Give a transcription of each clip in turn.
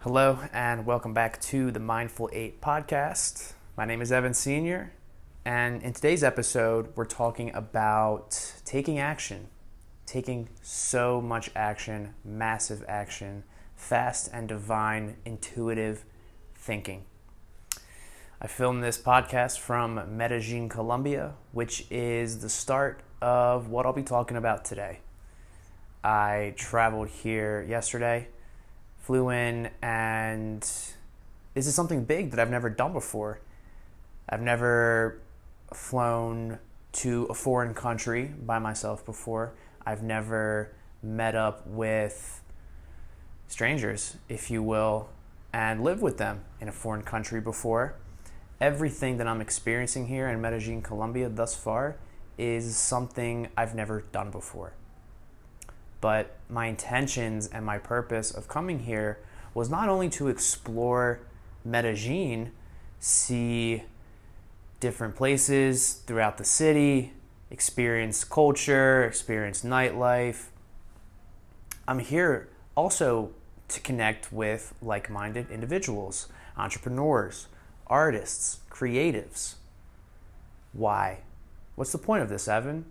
Hello and welcome back to the Mindful 8 podcast. My name is Evan Sr. and in today's episode we're talking about taking action. Taking so much action, massive action, fast and divine, intuitive thinking. I filmed this podcast from Medellin, Colombia, which is the start of what I'll be talking about today. I traveled here yesterday, flew in, and this is something big that I've never done before. I've never flown to a foreign country by myself before. I've never met up with strangers, if you will, and lived with them in a foreign country before. Everything that I'm experiencing here in Medellin, Colombia thus far is something I've never done before. But my intentions and my purpose of coming here was not only to explore Medellin, see different places throughout the city, experience culture, experience nightlife. I'm here also to connect with like-minded individuals, entrepreneurs, artists, creatives. Why? What's the point of this, Evan?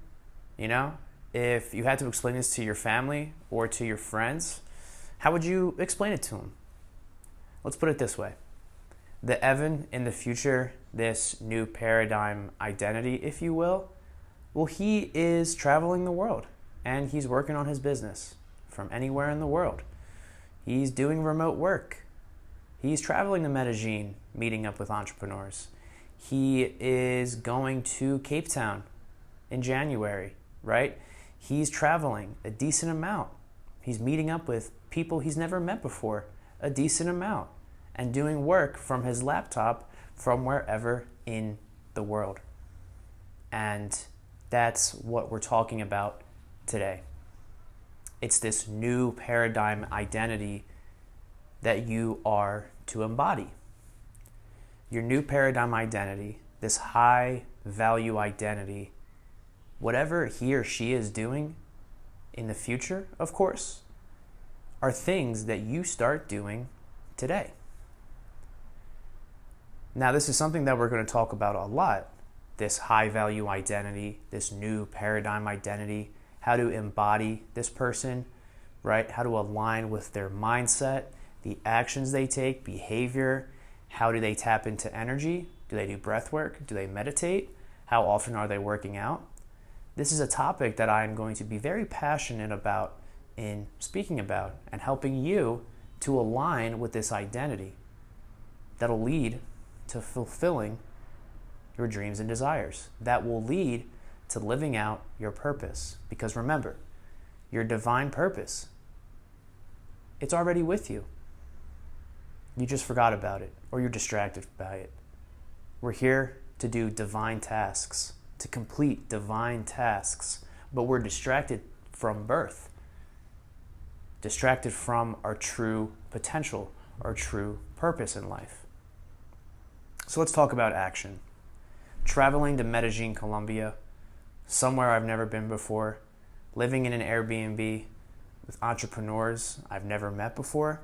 If you had to explain this to your family or to your friends, how would you explain it to them? Let's put it this way. The Evan in the future, this new paradigm identity, if you will, he is traveling the world and he's working on his business from anywhere in the world. He's doing remote work. He's traveling to Medellin, meeting up with entrepreneurs. He is going to Cape Town in January, right? He's traveling a decent amount. He's meeting up with people he's never met before, a decent amount, and doing work from his laptop from wherever in the world. And that's what we're talking about today. It's this new paradigm identity that you are to embody. Your new paradigm identity, this high value identity, whatever he or she is doing in the future, of course, are things that you start doing today. Now, this is something that we're going to talk about a lot, this high value identity, this new paradigm identity, how to embody this person, right? How to align with their mindset, the actions they take, behavior, how do they tap into energy? Do they do breath work? Do they meditate? How often are they working out? This is a topic that I'm going to be very passionate about in speaking about and helping you to align with this identity that'll lead to fulfilling your dreams and desires, that will lead to living out your purpose. Because remember, your divine purpose, it's already with you. You just forgot about it or you're distracted by it. We're here to do divine tasks, to complete divine tasks, but we're distracted from birth, distracted from our true potential, our true purpose in life. So let's talk about action. Traveling to Medellin, Colombia, somewhere I've never been before, living in an Airbnb with entrepreneurs I've never met before.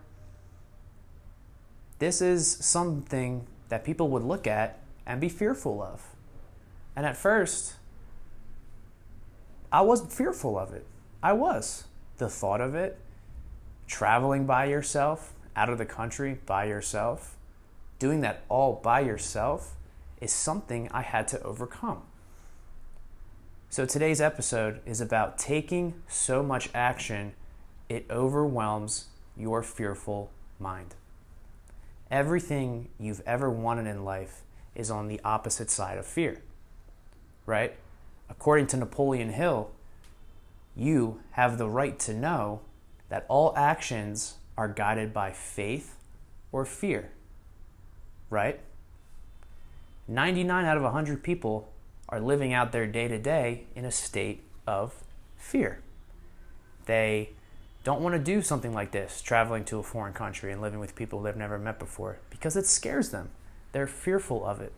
This is something that people would look at and be fearful of. And at first, I was fearful of it. I was. The thought of it, traveling by yourself, out of the country by yourself, doing that all by yourself is something I had to overcome. So today's episode is about taking so much action, it overwhelms your fearful mind. Everything you've ever wanted in life is on the opposite side of fear. Right? According to Napoleon Hill, you have the right to know that all actions are guided by faith or fear. Right? 99 out of 100 people are living out their day-to-day in a state of fear. They don't want to do something like this, traveling to a foreign country and living with people they've never met before, because it scares them. They're fearful of it.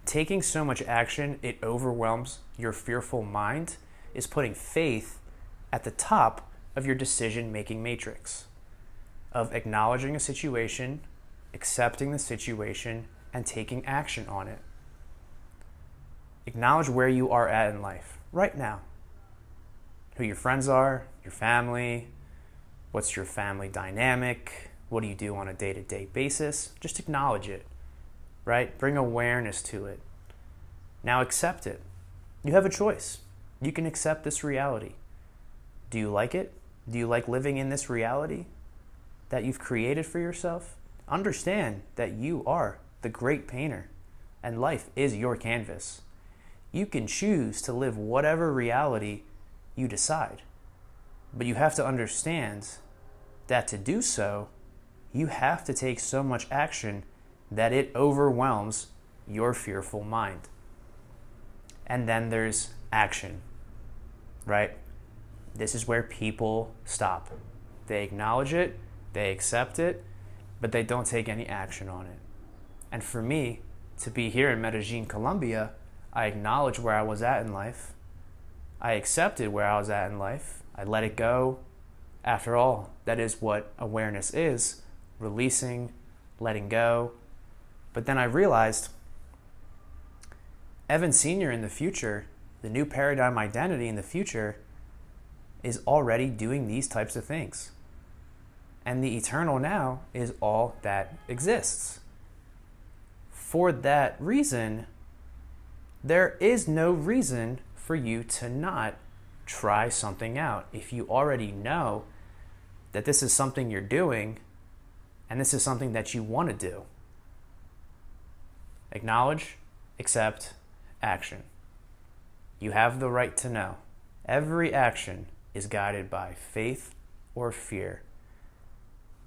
Taking so much action, it overwhelms your fearful mind, is putting faith at the top of your decision-making matrix. of acknowledging a situation, accepting the situation, and taking action on it. Acknowledge where you are at in life right now. Who your friends are, your family, what's your family dynamic, what do you do on a day-to-day basis? Just acknowledge it, right? Bring awareness to it. Now accept it. You have a choice. You can accept this reality. Do you like it? Do you like living in this reality that you've created for yourself? Understand that you are the great painter and life is your canvas. You can choose to live whatever reality you decide, but you have to understand that to do so, you have to take so much action that it overwhelms your fearful mind. And then there's action, right? This is where people stop. They acknowledge it, they accept it, but they don't take any action on it. And for me, to be here in Medellin, Colombia, I acknowledged where I was at in life. I accepted where I was at in life. I let it go. After all, that is what awareness is, releasing, letting go. But then I realized Evan Sr. in the future, the new paradigm identity in the future, is already doing these types of things. And the eternal now is all that exists. For that reason, there is no reason for you to not try something out. If you already know that this is something you're doing and this is something that you want to do. Acknowledge, accept, action. You have the right to know. Every action is guided by faith or fear.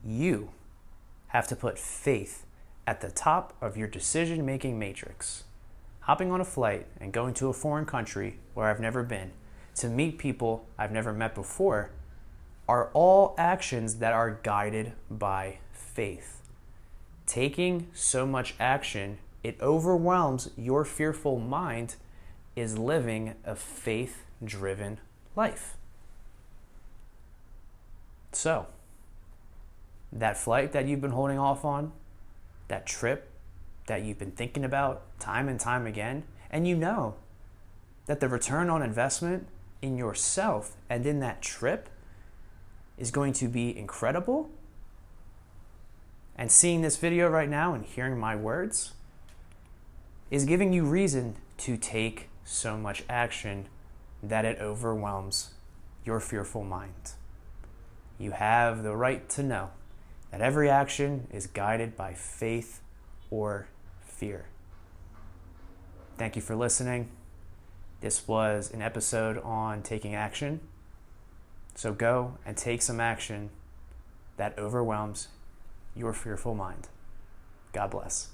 You have to put faith at the top of your decision-making matrix. Hopping on a flight and going to a foreign country where I've never been to meet people I've never met before are all actions that are guided by faith. Taking so much action, it overwhelms your fearful mind, is living a faith-driven life. So, that flight that you've been holding off on, that trip that you've been thinking about time and time again, and you know that the return on investment in yourself and in that trip is going to be incredible, and seeing this video right now and hearing my words is giving you reason to take so much action that it overwhelms your fearful mind. You have the right to know that every action is guided by faith or fear. Thank you for listening. This was an episode on taking action. So go and take some action that overwhelms your fearful mind. God bless.